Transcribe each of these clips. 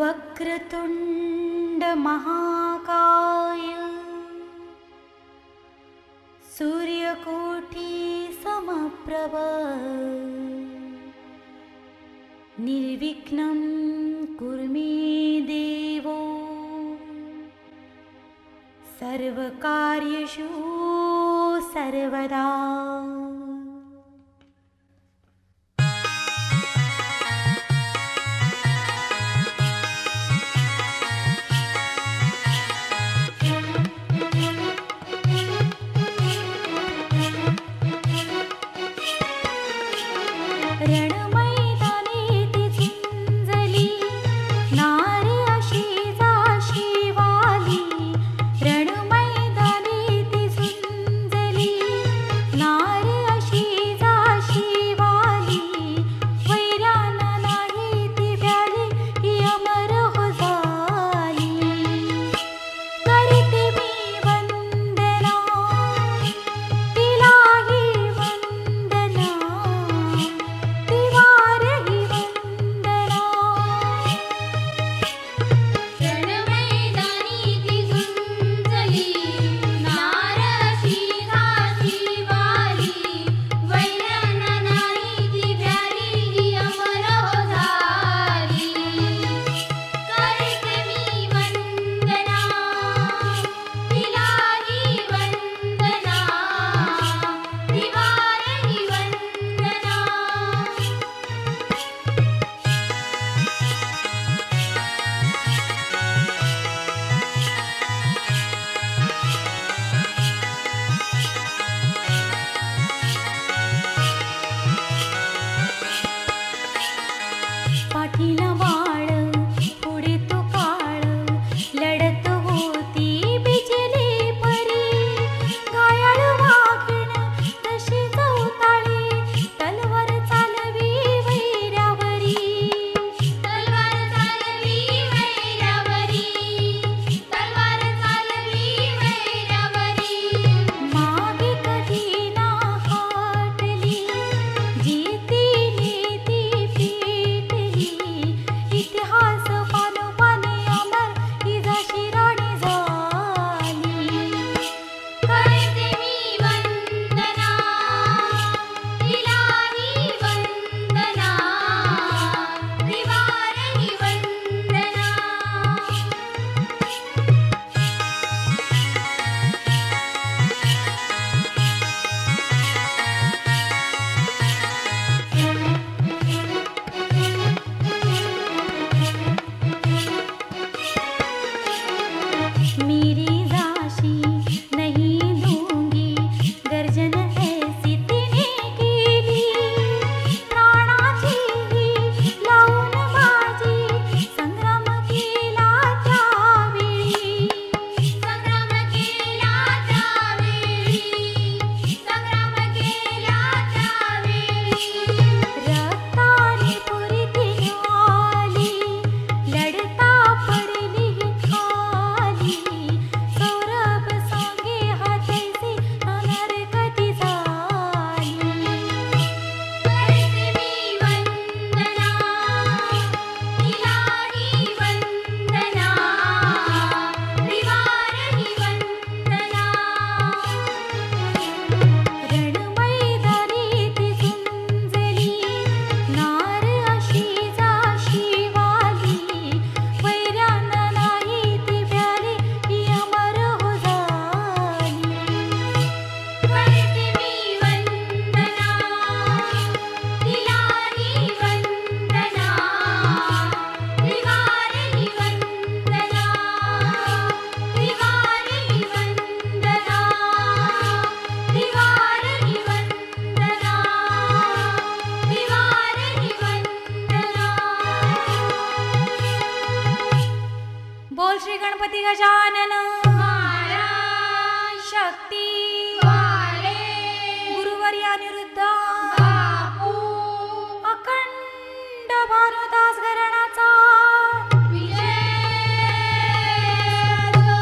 वक्रतुंड महाकाय सूर्यकोटि समप्रभ निर्विघ्नं कुरु मे देवो सर्वकार्येषु सर्वदा। नारे गजानन महाराज शक्ती वाले गुरुवर्य अनिरुद्ध बापू अखंड भानुदास घराण्याचा विजय असो.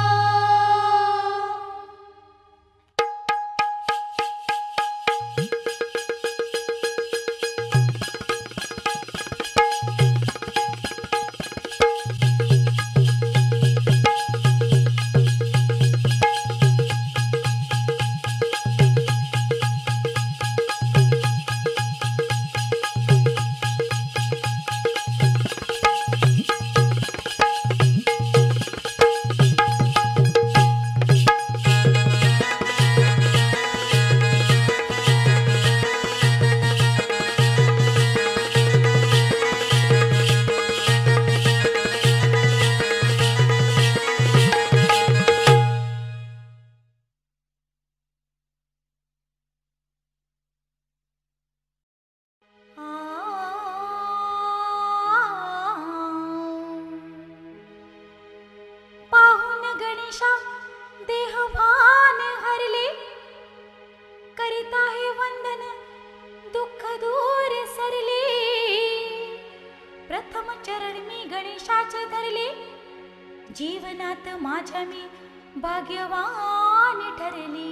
पाहून गणेशा देहभान हरले करीत आहे वंदन दुःख दूर सरले प्रथम चरण मी गणेशाचे धरले जीवनात माझ्या मी भाग्यवान ठरले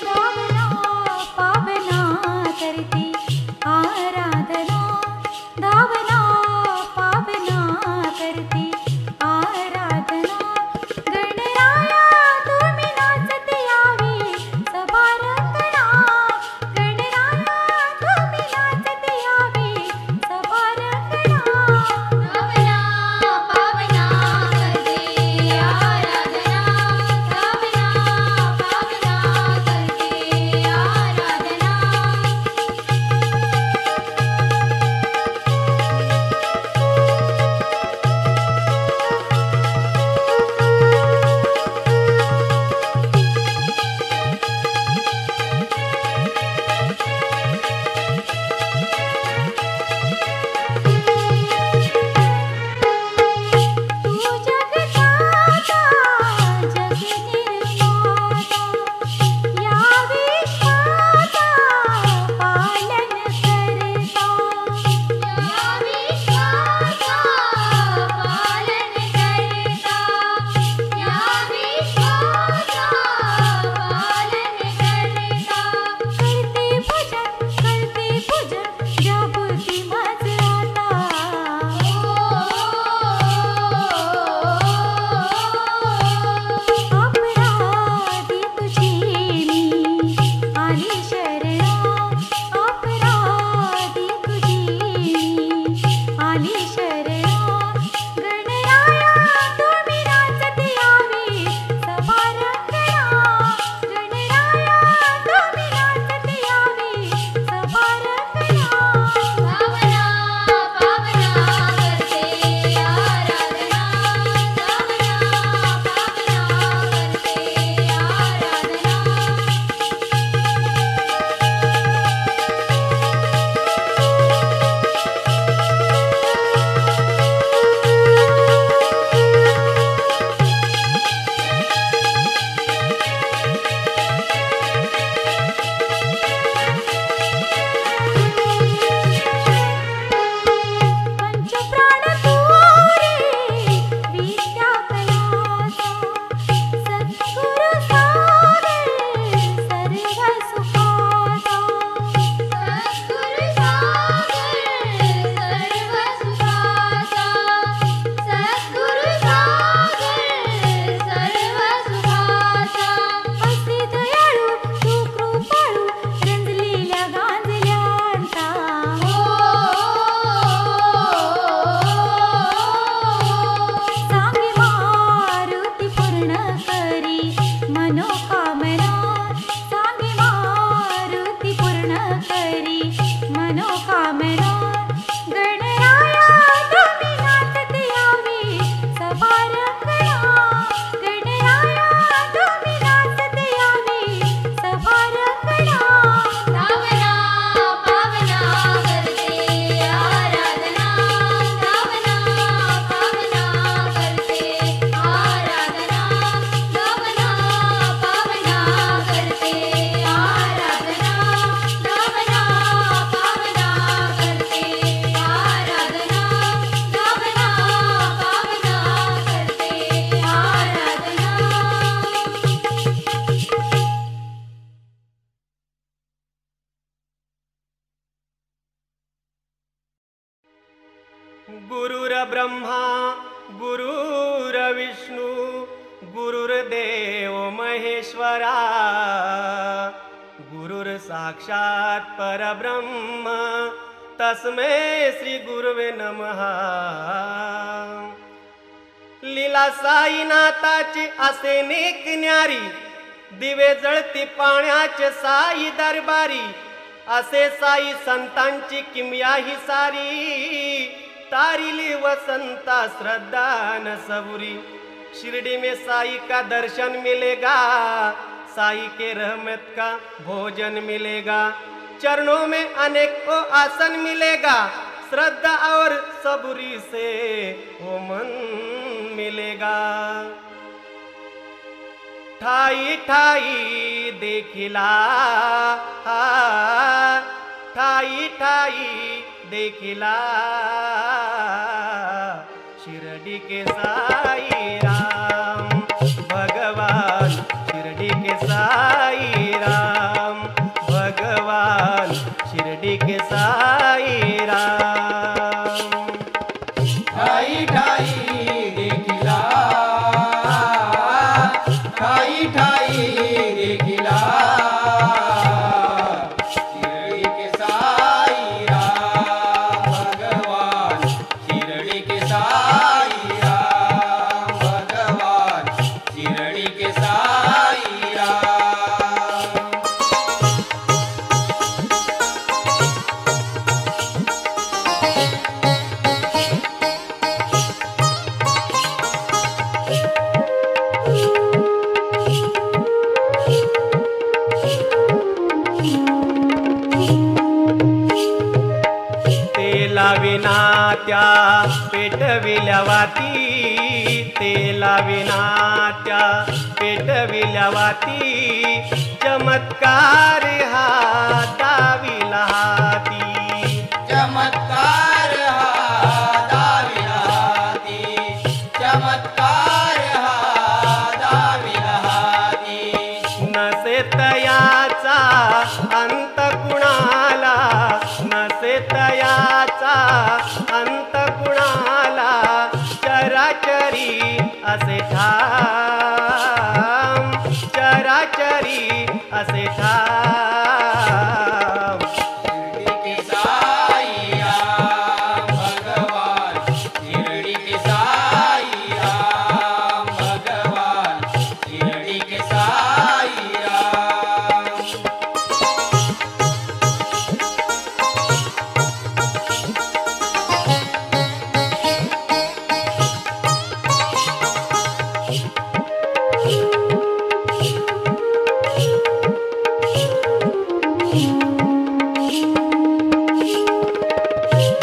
धावना पावना करती आराधना धावना गुरुर साक्षात परब्रह्म तस्मै श्री गुरुवे नमः. लीला साईनाथाची असे नेक न्यारी, दिवे जळती पाण्याचे साई दरबारी. असे साई संतांची किमया ही सारी, तारिली वसंता श्रद्धा न सबुरी. शिरडी में साई का दर्शन मिलेगा, साई के रहमत का भोजन मिलेगा. चरणों में अनेकों आसन मिलेगा, श्रद्धा और सबुरी से वो मन मिलेगा. ठाई ठाई देखिला, ठाई ठाई देखिला, शिरडी के साई राम भगवान. शिरडी के साई राम भगवान. शिरडी के साई राम. ठाई ठाई देखिला, ठाई ठाई देखिला, शिरडी के साई राम भगवान. शिरडी के साई राम भगवान. शिरडी के साई राम. तेला विना त्या पेटविल्या वाती, तेला विना त्या पेटविल्या वाती. चमत्कार हा दाविला हाती. चमत्कार हा दाविला हाती. चमत्कार हा दाविला हाती. नसे तयाचा अंत कुणाला, नसे तयाचा अंत कुणाला. चराचरी असे ठाम, चराचरी असे ठाम. शिरडी के साई राम भगवान. शिरडी के साई राम भगवान. शिरडी के साई राम.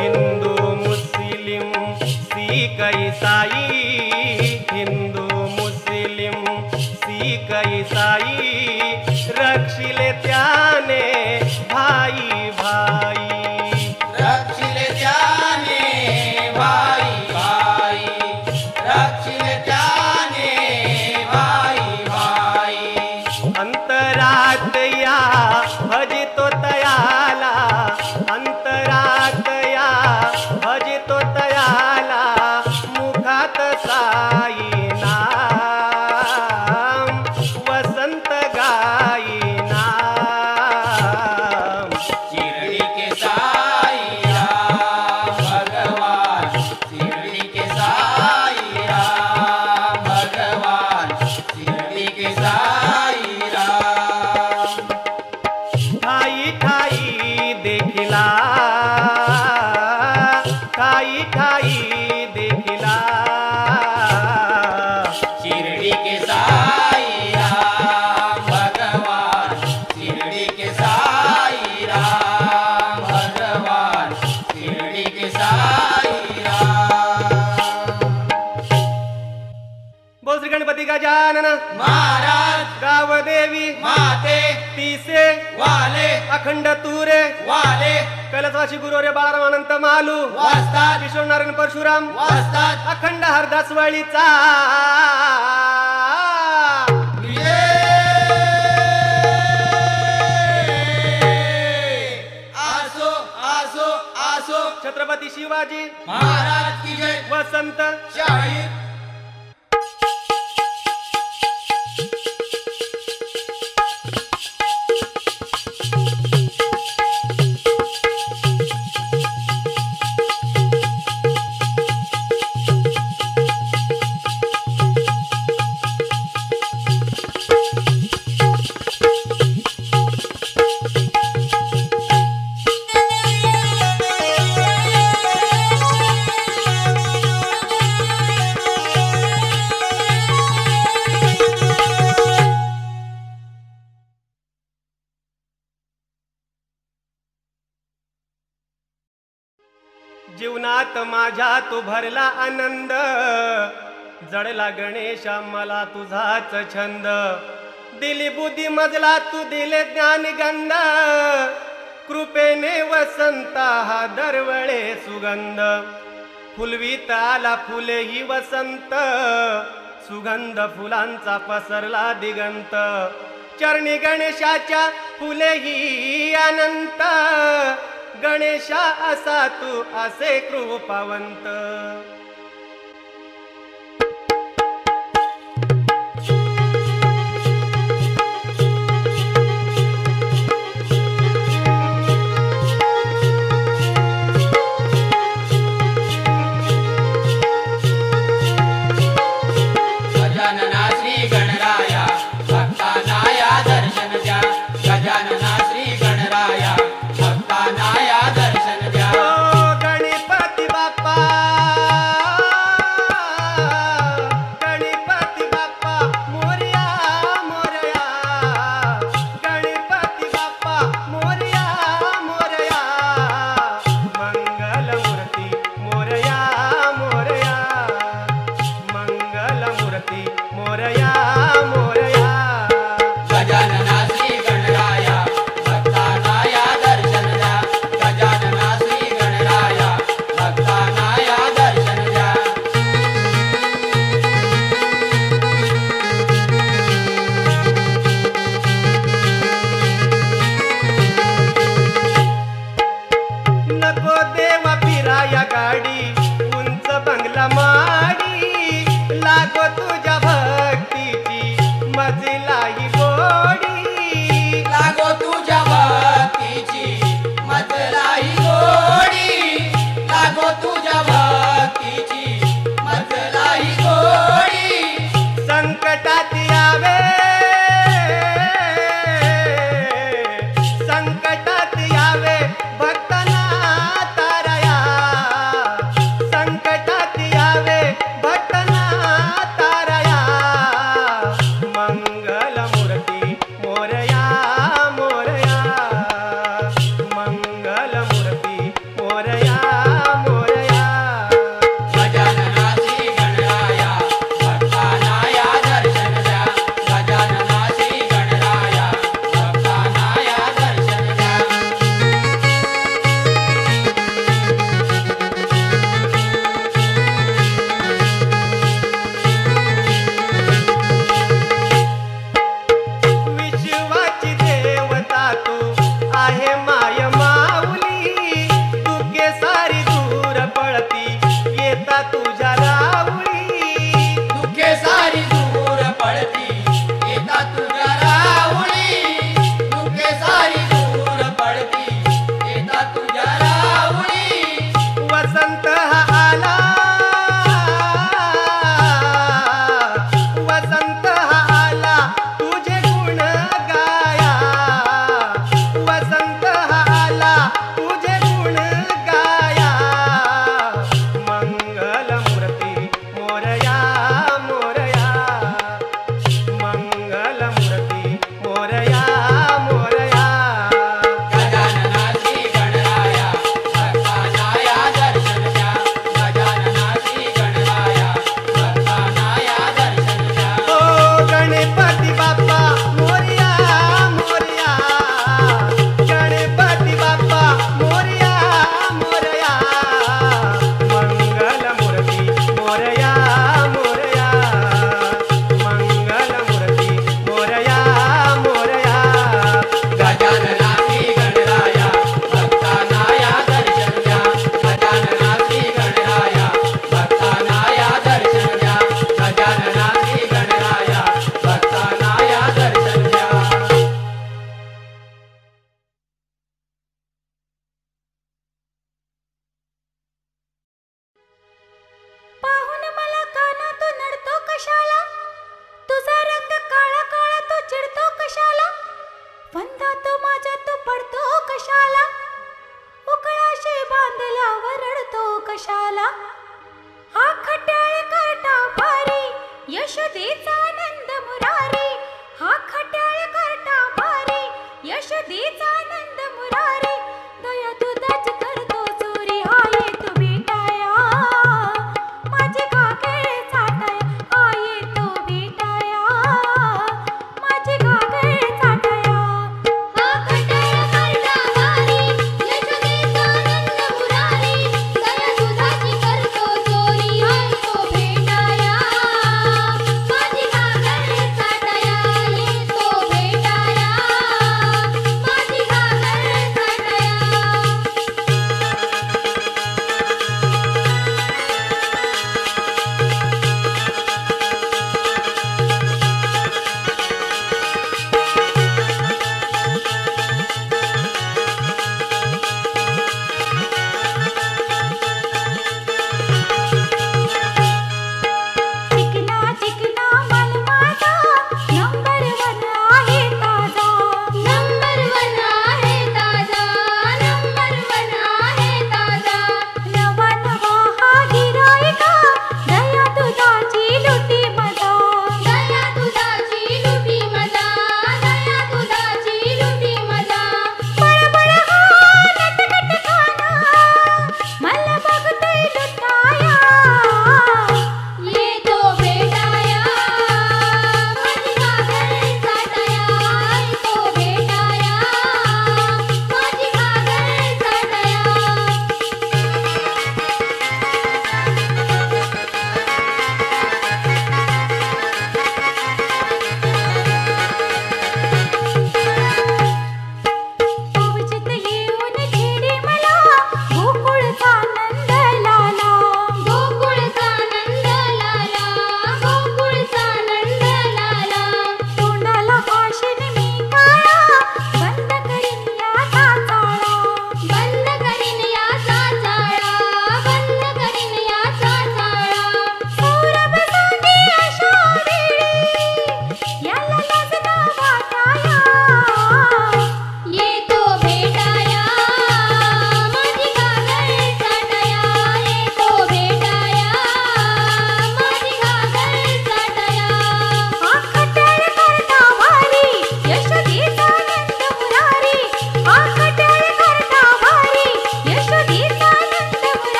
हिंदू मुस्लिम सीख ईसाई, हिंदू मुस्लिम सीख ईसाई. रक्षिले त्याने भाई भाई. रक्षिले त्याने भाई भाई. रक्षिले त्याने भाई भाई. अंतरात या भजितो तयाला, अंतरात या भजितो तयाला. मुखात साई नाम, वसंत गाई नाम. शिरडी के साई राम भगवान. शिरडी के साई राम भगवान. शिरडी के साई राम. ठाई ठाई देखिला, ठाई ठाई देखिला. शिरडी के साई राम भगवान. शिरडी के साई राम भगवान. शिरडी के साई राम. बोल श्री गणपती गजानन महाराज गावदेवी माते तिसे वाले अखंड तुरे वाले कैलासवासी गुरु रे बाळाराम अनंत मालू वाजतात किशोर नारायण परशुराम वाजतात अखंड हरदास वळीचा आसो आसो आसो छत्रपती शिवाजी महाराज की जय. वसंत शाहीर जीवनात माझ्या तू भरला आनंद, जडला गणेशा मला तुझाच छंद. दिली बुद्धी मजला तू दिले ज्ञान गंध, कृपेने वसंता हा दरवळे सुगंध. फुलवीत आला फुले ही वसंत, सुगंध फुलांचा पसरला दिगंत. चरणी गणेशाच्या फुले ही अनंत, गणेशा असा तू असे कृपावंत. गजानना श्री गणराया भक्तांना या दर्शन द्या. गजानना श्री गणराया भक्तांना या दर्शन द्या. ओ गणपती बाप्पा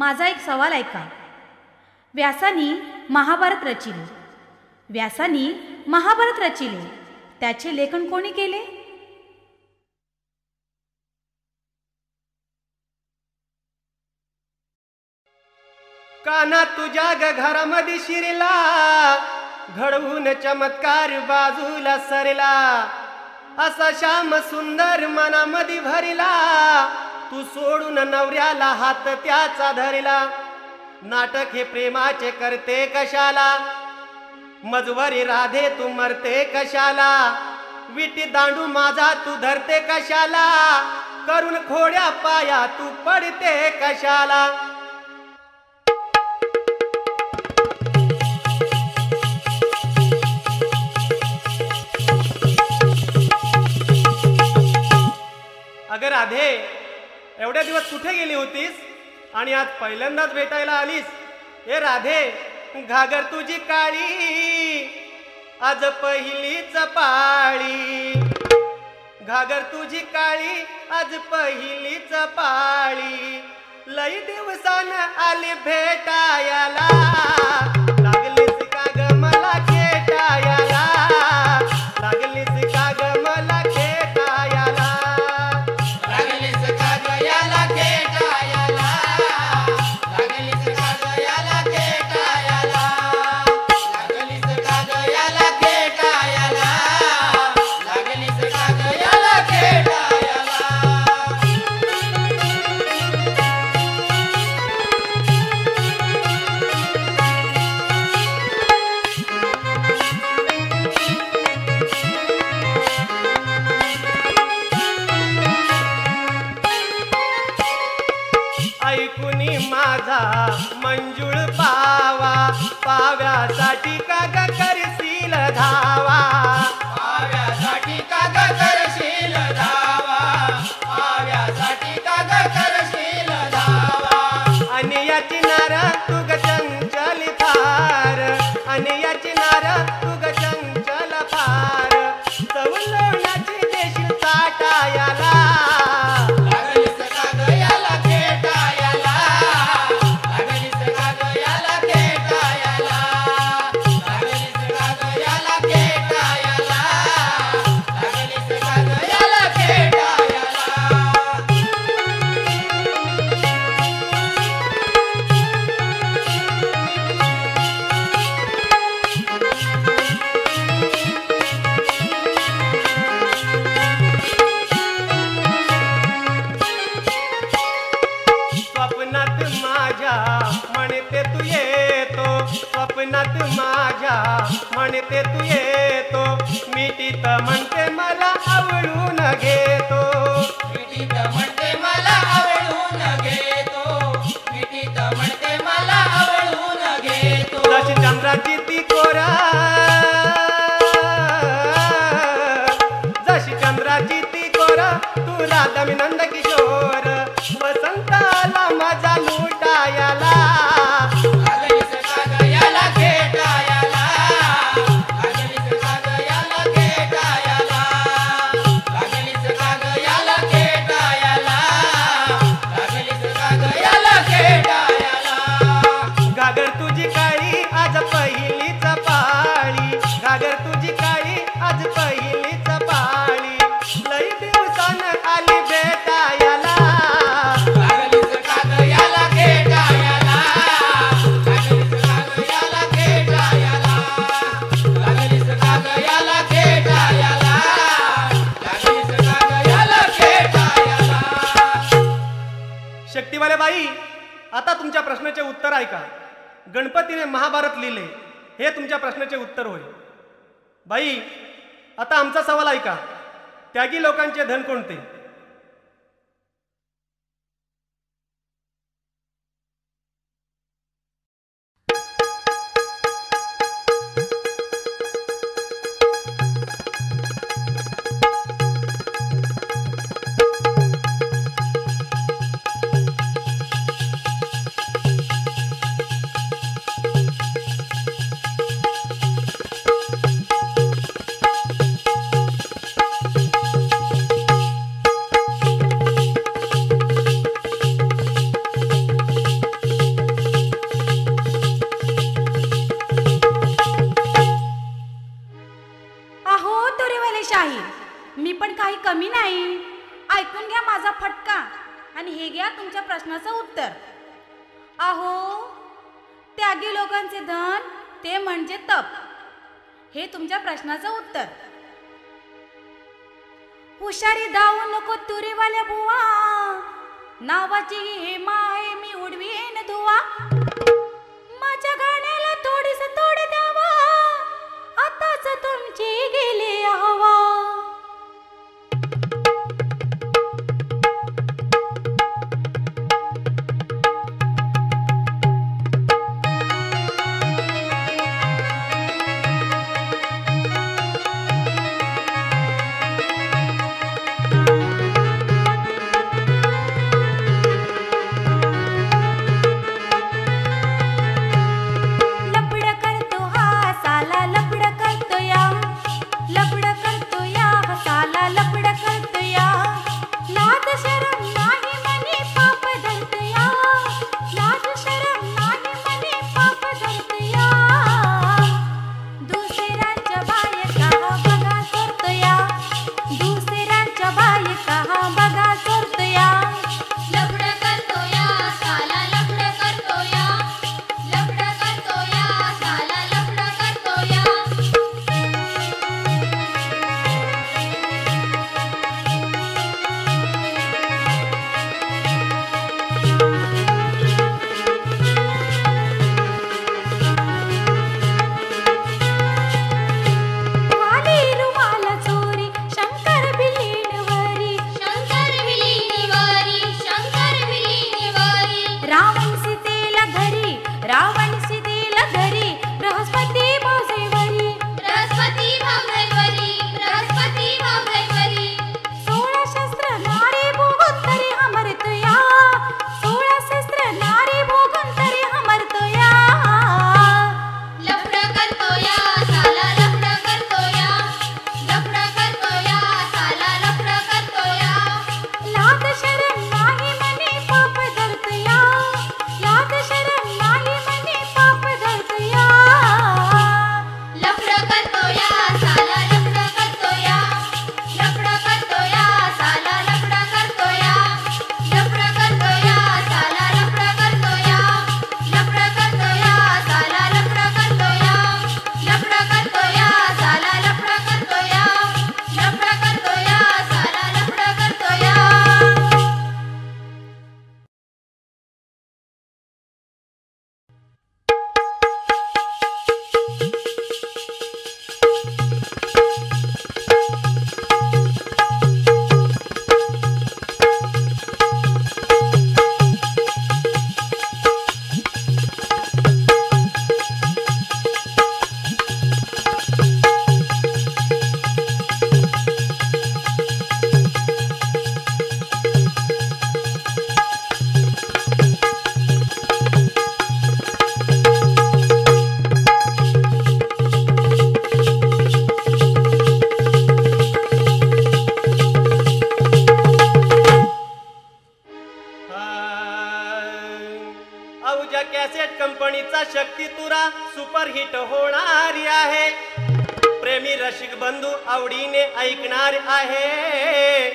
माझा एक सवाल ऐका. व्यासानी महाभारत रचिले. व्यासानी महाभारत रचिले, त्याचे लेखन कोणी केले? काना तुझ्या घरामध्ये शिरला, घडवून चमत्कार बाजूला सरला. असा श्याम सुंदर मनामध्ये भरला, तू सोडून नवऱ्याला हात त्याचा धरला. नाटक हे प्रेमाचे करते कशाला, मजवरी राधे तू मरते कशाला. विटी दांडू माझा तू धरते कशाला, करून खोड्या पाया तू पडते कशाला. अगं राधे, एवढ्या दिवस कुठे गेली होतीस आणि आज पहिल्यांदाच भेटायला आलीस? ए राधे, घागर तुझी काळी, आज पहिलीच पाळी. घागर तुझी काळी, आज पहिलीच पाळी. लई दिवसान आली भेटायला, लागलीस का ग मला खेटायला, लागलीस का ग मला खेटायला. लागलीस का ग याला खेटायला, लागलीस का ग याला खेटायला, लागलीस का ग याला खेटायला, लागलीस का ग याला खेटायला. ऐकुनी माझा मंजुळ पावा, पाव्यासाठी का ग करशील धावा. पाव्यासाठी का ग करशील धावा, पाव्यासाठी का ग करशील धावा. आणि याची नार तू ग चंचल फार, आणि याची नार तू ग चंचल फार. सवलवण्याची देशील ताटायाला, लागलीस का ग याला खेटायला, लागलीस का ग याला खेटायला, लागलीस का ग याला खेटायला, लागलीस का ग याला खेटायला. स्वप्नात माझ्या म्हणते तू येतो, स्वप्नात माझ्या म्हणते तू येतो. मिठीत म्हणते मला आवडून घेतो, मिठीत म्हणते मला आवडून घेतो, मिठीत म्हणते मला आवडून घेतो. जशी चंद्राची ती कोरा, जशी चंद्राची ती कोरा, तू राधा मी नंद किशोर. वसंताला माझा लुटायला, लागलीस का ग याला खेटायला, लागलीस का ग याला खेटायला, लागलीस का ग याला खेटायला, लागलीस का ग याला खेटायला. घागर तुझी काळी आज पहिलीच पाळी, घागर तुझी काळी आज पहिलीच पाळी. लई दिवसान आली भेटायला, लागलीस का ग याला खेटायला, लागलीस का ग याला खेटायला, लागलीस का ग याला खेटायला, लागलीस का ग याला खेटायला. शक्तिवाले बाई, आता तुमच्या प्रश्नाचे उत्तर ऐका. गणपतीने महाभारत लिहिले, हे तुमच्या प्रश्नाचे उत्तर होय. बाई, आता आमचा सवाल ऐका. त्यागी लोकांचे धन कोणते? मेले शाहीर, मी पण काही कमी नाही. ऐकून घ्या माझा फटका आणि हे घ्या तुमच्या प्रश्नाचं उत्तर. अहो, त्यागी लोकांचे धन ते म्हणजे तप. हे तुमच्या प्रश्नाचं उत्तर. हुशारी दावू नको तुरीवाल्या बुवा, नावाची हे माय मी उडवीन धुवा. माझ्या गाण्याला थोडीस तोड द्यावा, आताच तुमची गेली हवा. कंपनीचा शक्ती तुरा सुपरहिट होणारी आहे. प्रेमी रसिक बंधू आवडीने ऐकणार आहे.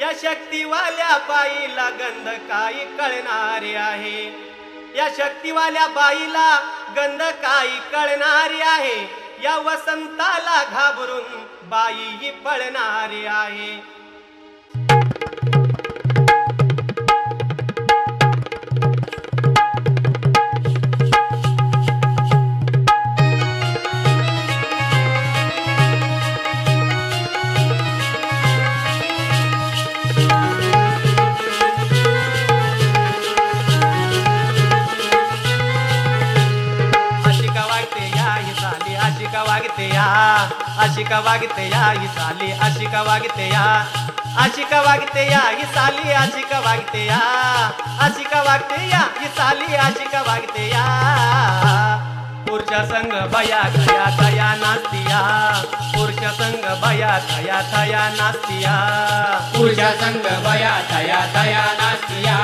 या शक्तीवाल्या बाईला गंध काही कळणारी आहे. या शक्तीवाल्या बाईला गंध काही कळणारी आहे. या वसंताला घाबरून बाई ही पळणारी आहे. आशिका वागते या ही साली आशिका वागते या. आशिका वागते या ही साली आशिका वागते या. आशिका वागते या ही साली आशिका वागते या. पुरुषा संग बया थया थया नास्तिया. पुरुषा संग बया थया थया नास्तिया. पुरुषा संग बया थया थया नास्तिया.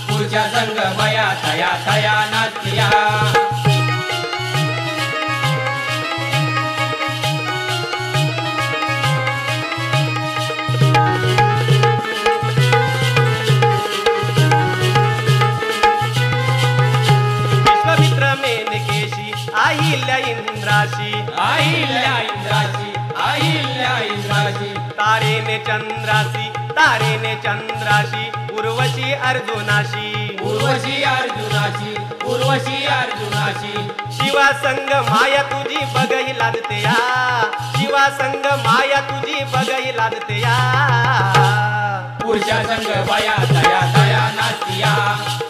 पुरुषा संग बया थया थया नास्तिया. चंद्राशी तारेने चंद्राशी तारेने चंद्राशी उर्वशी अर्जुनाशी उर्वशी अर्जुनाशी उर्वशी अर्जुनाशी शिवा संग माया तुझी बघई लाजते या शिवा संग माया तुझी बघई लाजते या पुरुषा संग बया तया तया नास्तिया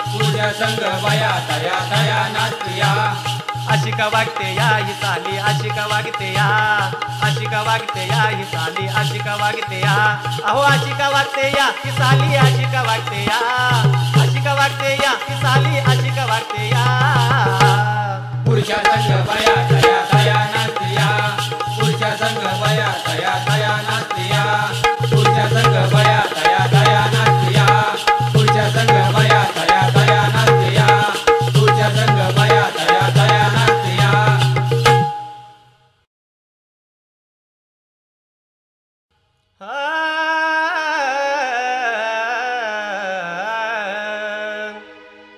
पुरुषा संग बया तया तया नास्तिया आशिका वागते या ही साली आशिका वागते या आशिका वागते या ही साली आशिका वागते या अहो आशिका वागते या ही साली आशिका वागते या आशिका वागते या ही साली आशिका वागते या पुरुषा संग बया तया तया नास्तिया पुरुषा संग बया तया तया नास्तिया पुरुषा संग बया तया तया नास्तिया पुरुषा संग बया तया तया नास्तिया पुरुषा संग बया तया तया नास्तिया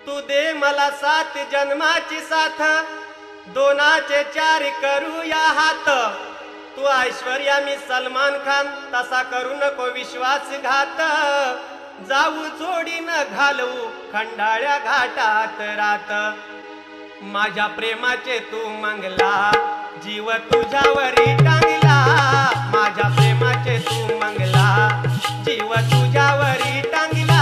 तू दे मला 7 जन्माची साथ दोनाचे 4 करूया हात तू ऐश्वर्या मी सलमान खान तसा करू नको विश्वासघात जाऊ जोडीनं घालवू खंडाळ्या घाटात रात माझ्या प्रेमाचे तू मंगला जीव तुझ्यावरी टांगला माझ्या प्रेमाचे तू मंगला जीव तुझ्यावरी टांगला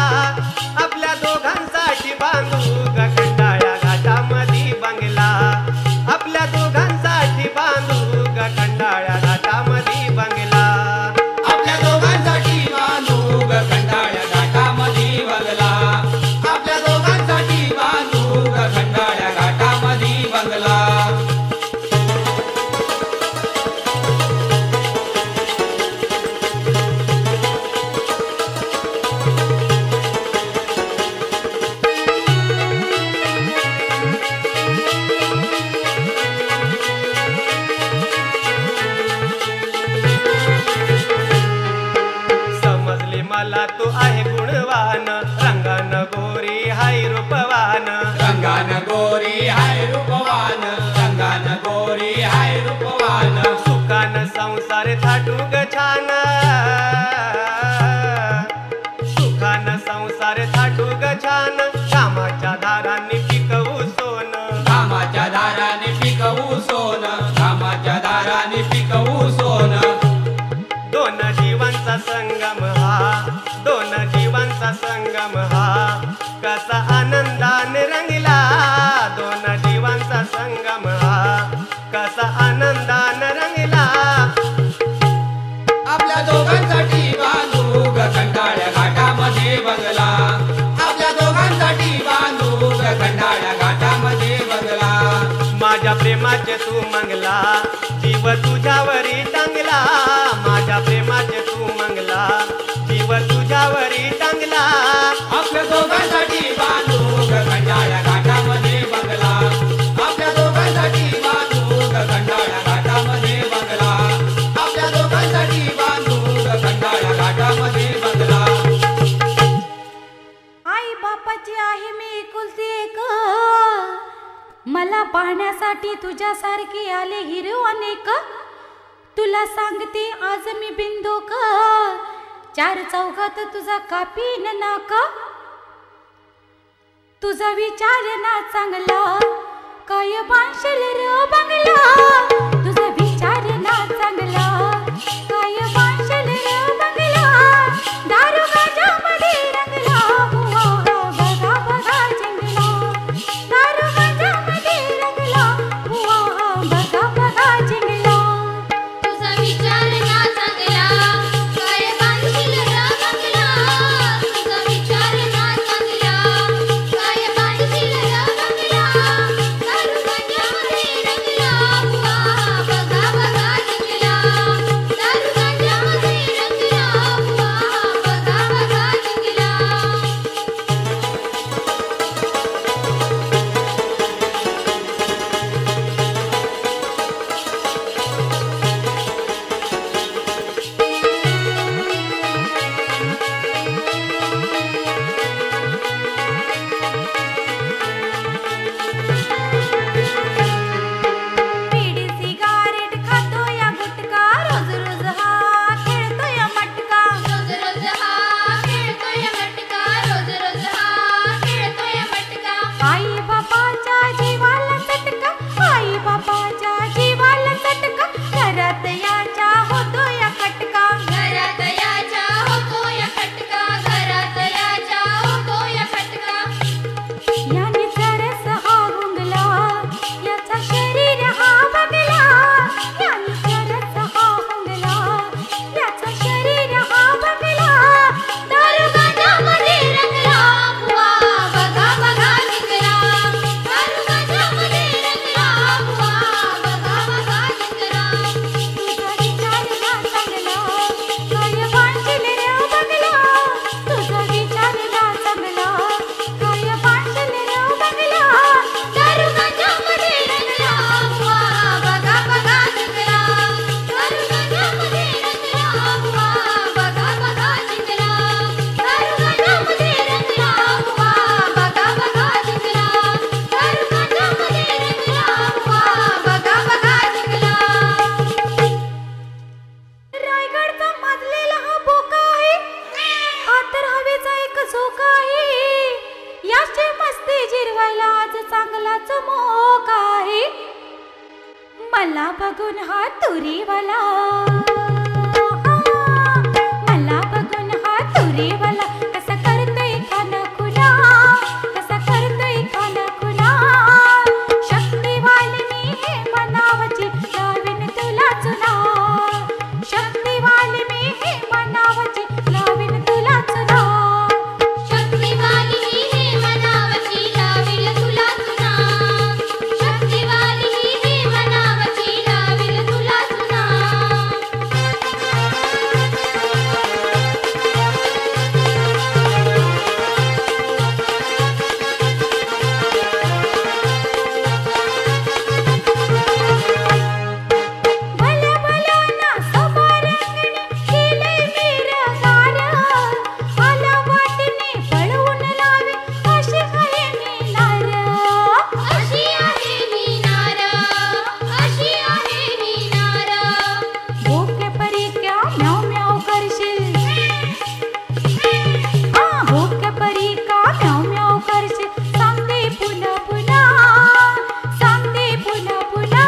आपल्या दोघांसाठी बांधू ग खंडाळ्या घाटामध्ये बंगला आपल्या दोघांसाठी बांधू ग खंडाळ्या घाटामध्ये बंगला आपल्या दोघांसाठी बांधू ग खंडाळ्या घाटामध्ये बंगला आपल्या दोघांसाठी बांधू ग खंडाळ्या घाटामध्ये बंगला समजले मला तू आहे गुणवान रंगान गोरी हाय रूपवान रंगान गोरी हाय रूपवान रंगान गोरी हाय रूपवान सुखान संसार थाटू ग छान सुखान संसार थाटू ग छान कामाच्या दारांनी पिकवू सोन कामाच्या दाराने पिकवू सोन कामाच्या दाराने पिकवू सोन दोन जीवांचा संगम हा दोन जीवांचा संगम हा कसा आनंदाने रंगला दोन जीवांचा संगम हा कसा आनंदाने रंगला आपल्या दोघांसाठी बांधू ग खंडाळ्या घाटामध्ये बंगला आपल्या दोघांसाठी बांधू ग खंडाळ्या घाटामध्ये बंगला माझ्या प्रेमाचे तू मंगला जीव तुझ्यावरी टांगला माझ्या प्रेमाचे तू मंगला जीव तुझ्यावरी टांगला आपल्या दोघांसाठी बांधू ग खंडाळ्या घाटामध्ये बंगला आपल्या दोघांसाठी बांधू ग खंडाळ्या घाटामध्ये बंगला आपल्या दोघांसाठी बांधू ग खंडाळ्या घाटामध्ये बंगला आई बापाची आहे मी एकुलती एक मला पाहण्यासाठी तुझ्यासारखी आले हिरो अनेक तुला सांगते आज मी बिंदूक 4 चौघात तुझा कापीन नाक तुझा विचार ना चांगला काय बांधशील र बंगला तुझा विचार ना चांगला काय बांधशील र बंगला दारू गाजामध्ये रंगला बुवा बघा बघा जिंगला दारू गाजामध्ये रंगला बुवा बघा बघा जिंगला तुझा विचार ना चांगला काय बांधशील र बंगला तुझा विचार ना चांगला काय बांधशील र बंगला दारू गांजामध्ये रंगला बुवा चांगलाच मोक आहे मला बघून हा तुरीवाला मला बघून हा तुरीवाला कसा करतोय खाना खुला कसा करतोय खाना खुला शक्तिवाली मी हे मनावची लावीन तुला चुना शक्तिवाली मी हे मनावची लावीन तुला चुना शक्तिवाली ही हे मनावची लावील तुला चुना शक्तिवाली ही हे मनावची लावील तुला चुना भल्या भल्या ना सवारंगणी केले मीरगार आला वाटणे पळवून लावे अशी आहे मी नार अशी आहे मी नार अशी आहे मी नार भोके परी क्या म्याव म्याव करशील भोके परी का म्याव म्याव करशील सांगते पुन्हा पुन्हा सांगते पुन्हा पुन्हा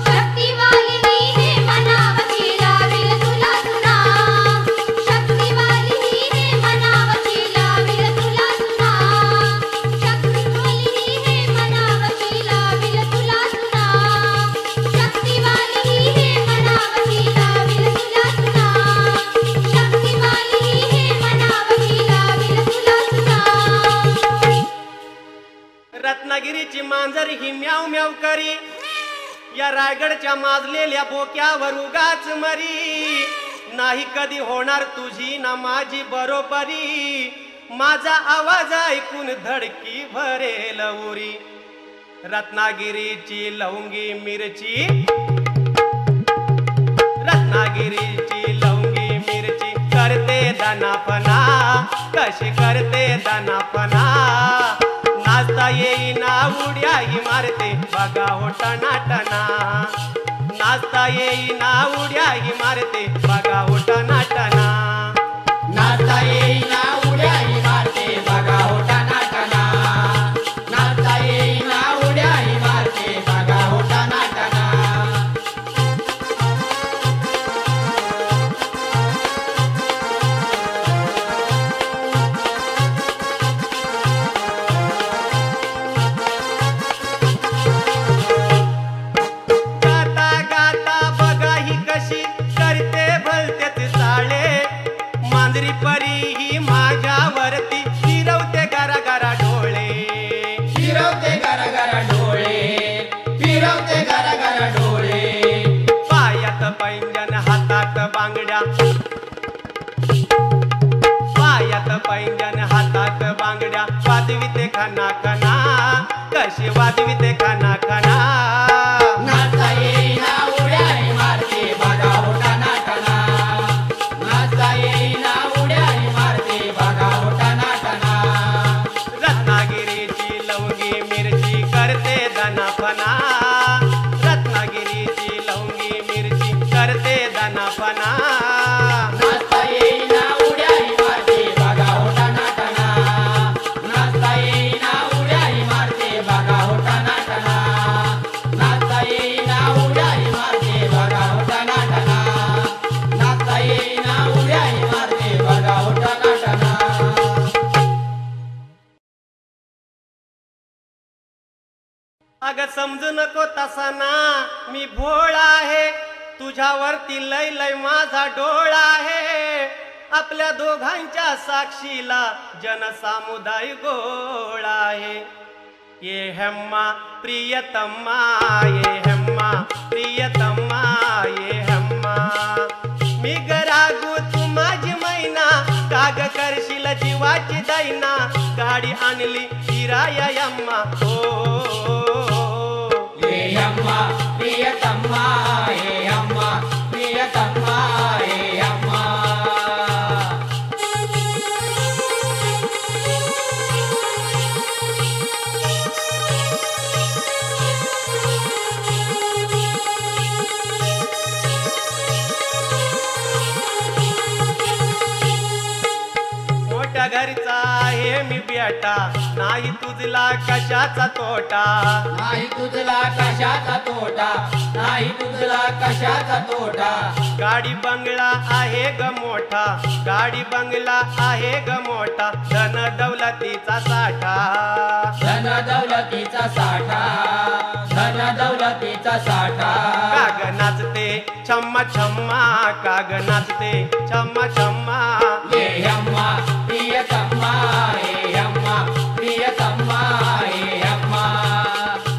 शक्तिवाली ही हे मनावची लावील तुला चुना शक्तिवाली ही हे मनावची लावील तुला चुना शक्तिवाली ही हे मनावची लावील तुला चुना शक्तिवाली ही हे मनावची लावील तुला चुना शक्तिवाली ही हे मनावची लावील तुला चुना रत्नागिरीची मांजर ही म्याव म्याव करी या रायगडच्या माजलेल्या बोक्यावर उगाच मरी नाही कधी होणार तुझी ना माझी बरोबरी माझा आवाज ऐकून धडकी भरेल उरी रत्नागिरीची लवंगी मिरची रत्नागिरीची लवंगी मिरची करते दानापना कशी करते दानापना नाचता येईना उड्या ही मारते बघा हो टनाटना नाचता येईना उड्या ही मारते बघा हो टनाटना नाचता येईना उड्याही मारते बघा हो टनाटना नाचता येईना उड्याही मारते बघा हो टनाटना गाता गाता बघा ही कशी करते भलतेच चाळे मांजरी परी ही माझ्यावरती फिरवते गरा गरा डोळे फिरवते गरा गरा डोळे फिरवते गरा गरा डोळे पायात पैंजण हातात बांगड्या पायात पैंजण हातात बांगड्या वाजविते खाना खाना कशी वाजविते खाना खाना नाचता येईना उड्याही मारते बघा हो टनाटना नाचता येईना उड्याही मारते बघा हो टनाटना रत्नागिरीची लवंगी मिरची करते दनाफना रत्नागिरीची लवंगी मिरची करते दनाफना नाचता येईना उड्याही मारते बघा हो टनाटना नाचता येईना उड्याही मारते बघा हो टनाटना नाचता येईना उड्याही मारते बघा हो टनाटना नाचता येईना उड्याही मारते बघा हो टनाटना अग समजू नको तसा ना मी भोळा आहे तुझ्यावरती लय लय माझा डोळा आहे आपल्या दोघांच्या साक्षीला जनसमुदाय गोळा आहे ये हेम्मा प्रियतम्मा ये हेम्मा प्रियतम्मा ये हेम्मा मी गरागू तू माझी मैना काग करशील जीवाची दैना गाडी आणली हिराया यम्मा हे अम्मा प्रियतम्मा हे अम्मा प्रियतम्मा हे अम्मा मोठ्या घरचा आहे मी बेटा नाही तुझला कशाचा तोटा नाही तुझला कशाचा तोटा नाही तुझला कशाचा तोटा गाडी बंगला आहे ग मोठा गाडी बंगला आहे ग मोठा धन दौलतीचा साठा धन दौलतीचा साठा धन दौलतीचा साठा काग नाचते छम्मा छम्मा काग नाचते छम्मा छम्मा ये अम्मा प्रियतम्मा ये अम्मा प्रियतम्मा ये अम्मा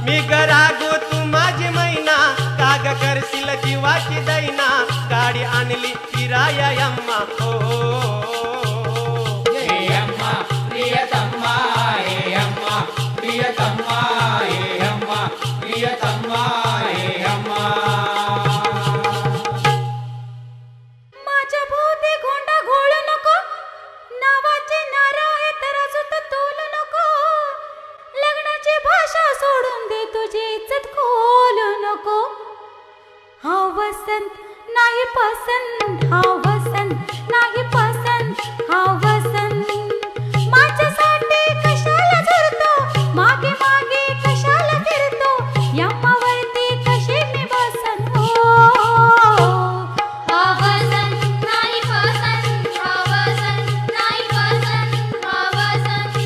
मी गरागो तू माझी मैना काग करशील जीवाची दैना गाडी आणली फिराया यम्मा ये अम्मा प्रियतम्मा ये अम्मा प्रियतम्मा ये अम्मा प्रियतम्मा ये अम्मा माझ्या भोवती गोंडा घोळू नको नावाचे नारळ आहे तर अजून तोलू नको लग्नाची भाषा सोडून दे तुझी इज्जत खोलू नको हा वसंत नाही पसंत हा वसंत नाही पसंत हा वसंत माझ्यासाठी कशाला झुरतो मागे मागे कशाला फिरतो यम्मावरती कशी मी बसन हो हा वसंत नाही पसंत हा वसंत नाही पसंत हा वसंत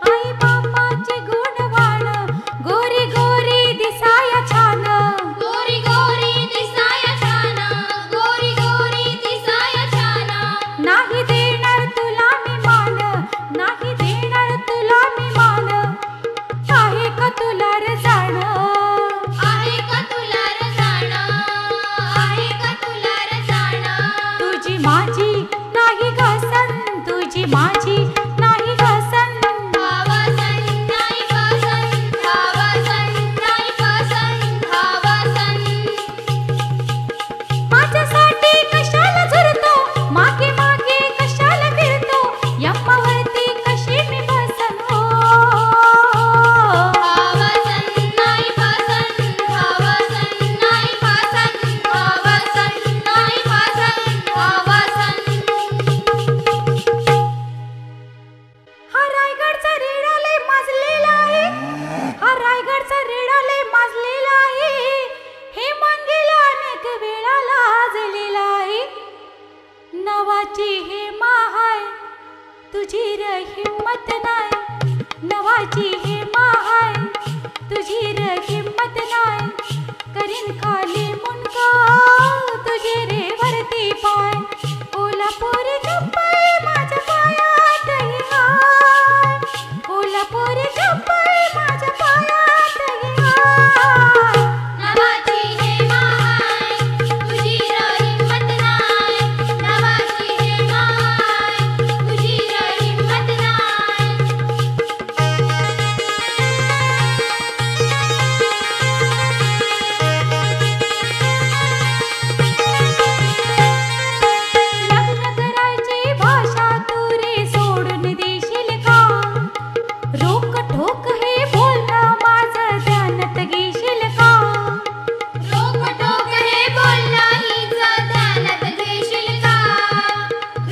आई बापाची गोडवाण गोरी गोरी दिसाया छान गोरी गोरी दिसाया छान गोरी गोरी दिसाया छान नाही देणार तुला मी मान नाही देणार तुला मी मान आहे का तुला रे जाण आहे का तुला रे जाण आहे का तुला रे जाण तुझी माझी नाही घसन तुझी माझी नाही घसन हा वसंत नाही पसंत हा वसंत नाही पसंत हा वसंत माझ्यासाठी कशाला झुरतो मागे मागे कशाला फिरतो यम्मावरती कशी मी बसन हो हा वसंत नाही पसंत हा वसंत नाही पसंत हा वसंत नाही पसंत हा वसंत हा रायगडचा रेडा लय माजलेला आहे हा रायगडचा रेडा लय माजलेला आहे हे मंगेला अनेक वेळा लाजलेला आहे नवाची हे महाय तुझी र हिम्मत नाही नवाची हे महाय तुझी र हिम्मत नाही करीन खाली मुनका तुझे रे वरती पाय कोल्हापुरी चप्पल माझ्या पायातही हाय कोल्हापुरी चप्पल माझ्या पायातही हाय नवाची हे महाय तुझी र हिम्मत नाय नवाची हे महाय तुझी र हिम्मत नाय लग्न करायची भाषा तू रे सोडून देशील का रोक ठोक हे बोलणं माझं ध्यानात घेशील का रोक टोक हे बोलणं हीच ध्यानात घेशील का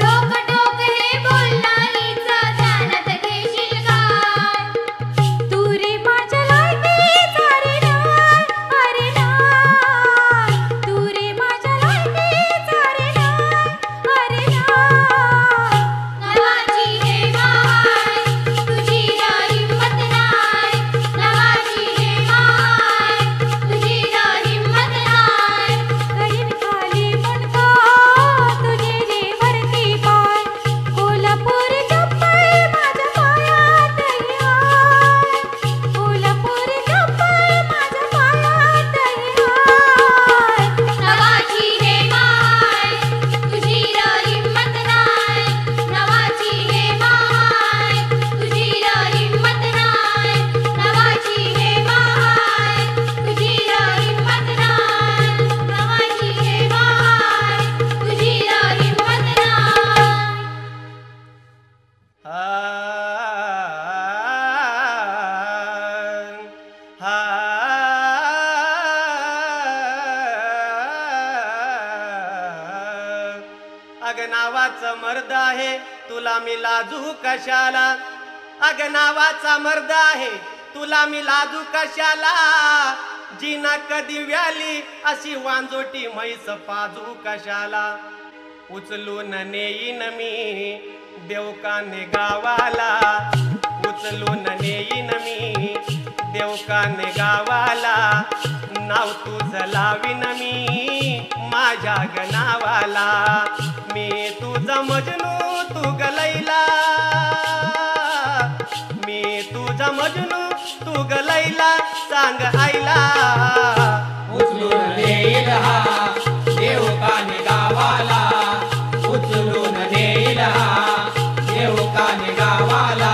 रोक टोक हे बोलणं हीच ध्यानात घेशील का तू रे माझ्या लायकीचा रे नाय अरे नाय तू रे माझ्या लायकीचा रे नाय अरे नाय नवाची हे महाय तुझी र हिम्मत नाय नवाची हे महाय तुझी र हिम्मत नाय करीन खाली मुनका तुझे रे वरती पाय कोल्हापुरी चप्पल माझ्या पायातही हाय कोल्हापुरी चप्पल माझ्या पायातही हाय नवाची हे महाय तुझी र हिम्मत नाय नवाची हे महाय तुझी र हिम्मत नाय नवाची हे महाय तुझी र हिम्मत नाय नवाची हे महाय तुझी र हिम्मत नाय मर्द आहे तुला मी लाजू कशाला अग नावाचा मर्द आहे तुला मी लाजू कशाला जिना कधी व्याली अशी वांजोटी म्हैस पाजू कशाला उचलून नेईन मी देवकाने गावाला उचलून नेईन मी देवकाने गावाला नाव तुझं लावीन मी माझ्या गनावाला मी तुझा मजनू तू गलैला मी तुझा मजनू तू गलैला सांग आईला उचलून नेईल हा देवकाने गावाला उचलून नेईल हा देवकाने गावाला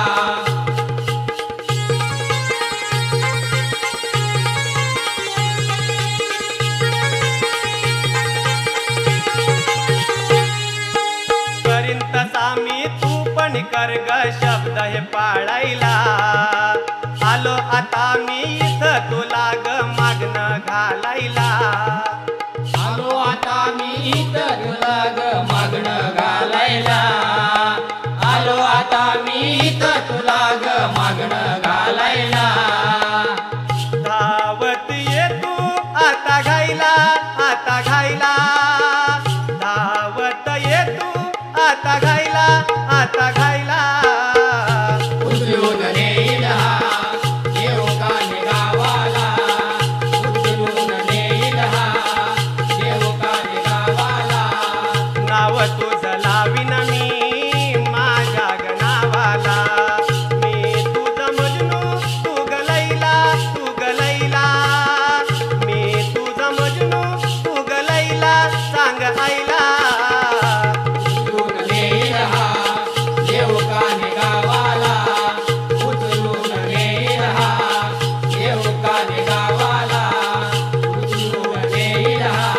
करीन तसा मी तू पण कर ग शब्द हे पाळायला आलो आता मी इथं तुला ग मागणं घालायला आलो आता मी इथं तुला ग मागणं घालायला आलो आता मी इथं तुला ग मागणं घालायला धावत ये तू आता घायला धावत ये तू आता घायला उचलून नेईल हा देवकाने गावाला उचलून नेईल हा देवकाने गावाला नाव तुझं लावीन मी माझ्या गनावाला मी तुझं मजनू तू गलैला मी तुझं मजनू तू गलैला सांग आईला उचलून नेईल हा देवकाने गावाला उचलून नेईल हा देवकाने गावाला उचलून नेईल हा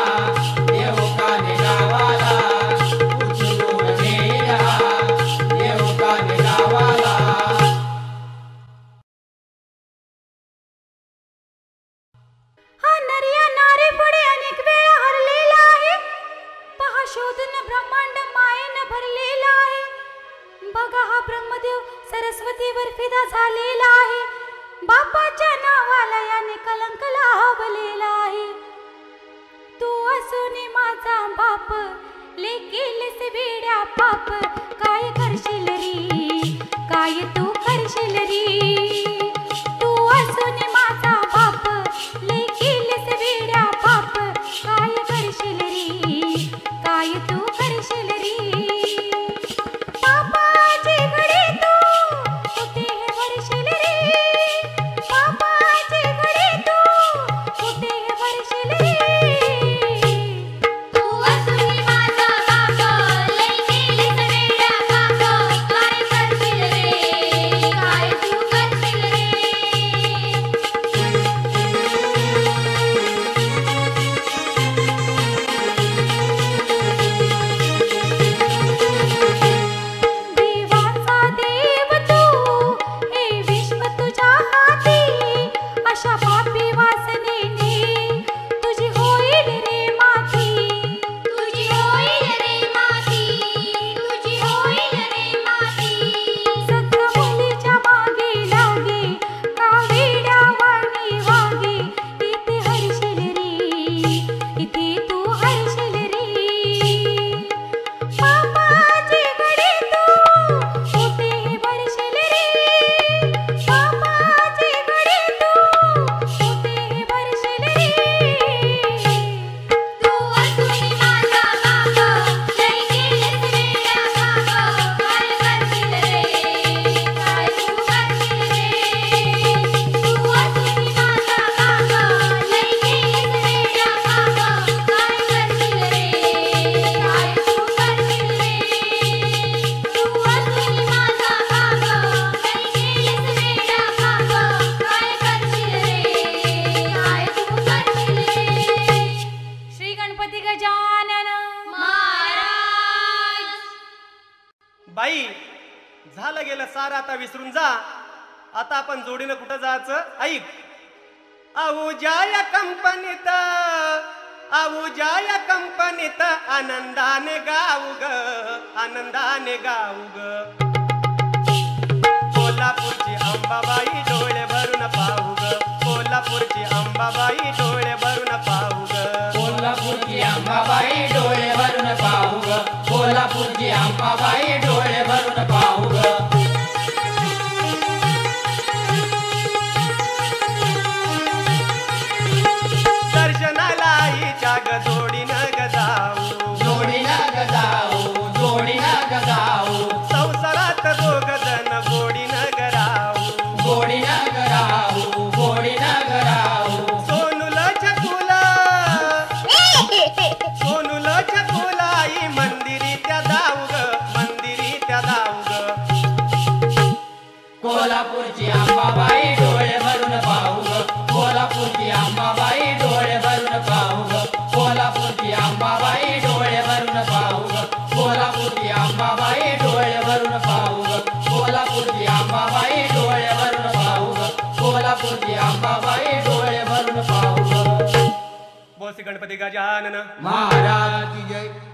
देवकाने गावाला उचलून नेईल हा देवकाने गावाला हा नर्या नारी पुढे अनेक वेळा हरलेला आहे पहा शोधून ब्रह्मांड मायेनं भरलेला आहे बघा हा ब्रह्मदेव सरस्वतीवर फिदा झालेला आहे बापाच्या नावाला याने कलंक लावलेला आहे तू असून माझा बाप लेकीलस वेड्या पाप काय करशील री काय तू करशील री तू असून माझा बाप लेकीलस वेड्या पाप काय करशील री काय तू करशील री पापाची घडी तू कुठे भरशील रे पापाची घडी तू कुठे भरशील रे तू असून माझा बाप लई केलीस वेड्या पाप काय करशील रे काय तू करशील देवाचा देव तू हे विश्व तुझ्या हाती अशा पापी वासनेने तुझी होईल रे माती तुझी होईल रे माती तुझी होईल रे माती सख्या मुलीच्या मागे लागे का वेड्या वाणी वागे इथे हरशील रे इथे तू हरशील रे पापाची घडी तू कुठे भरशील रे पापाची घडी तू कुठे भरशील रे तू असून माझा बाप लई केलीस वेड्या पाप काय करशील रे काय तू करशील रे तू असून माझा बाप लई केलीस वेड्या पाप काय करशील रे काय तू करशील रे तू असून माझा बाप लई केलीस वेड्या पाप काय करशील रे काय तू करशील रे श्री गणपती गजानन महाराज बाई झालं गेलं सारं आता विसरून जा आता आपण जोडीनं कुठं जायचं ऐक अहो ज्या या कंपनीत आऊजा या कंपनीत आनंदाने गाऊ ग, आनंदाने गाऊ ग. कोल्हापूरची अंबाबाई डोळे भरून पाहू ग, कोल्हापूरची अंबाबाई डोळे भरून पाहू ग. कोल्हापूरची अंबाबाई डोळे भरून पाहू ग, कोल्हापूरची अंबाबाई डोळे भरून पाहू ग. दर्शनाला आईच्या ग जोडीनं ग जाऊ, जोडीनं ग जाऊ, जोडीनं ग जाऊ, संसारात दोघ जण गोडीनं ग राहू. गोडीनं ग राहू, गोडीनं ग राहू. सोनूला चकुला, सोनूला चकुला आई मंदिरी त्या जाऊ ग, मंदिरी त्या जाऊ ग. कोल्हापूरची अंबाबाई डोळे भरून पाहू ग, कोल्हापूरची अंबाबाई डोळे भरून पाहू ग, कोल्हापूरची अंबाबाई डोळे भरून पाहू ग, कोल्हापूरची अंबाबाई डोळे भरून पाहू ग, कोल्हापूरची अंबाबाई डोळे भरून पाहू ग, कोल्हापूरची अंबाबाई डोळे भरून पाहू ग. बोल श्री गणपती गजानन महाराज की जय.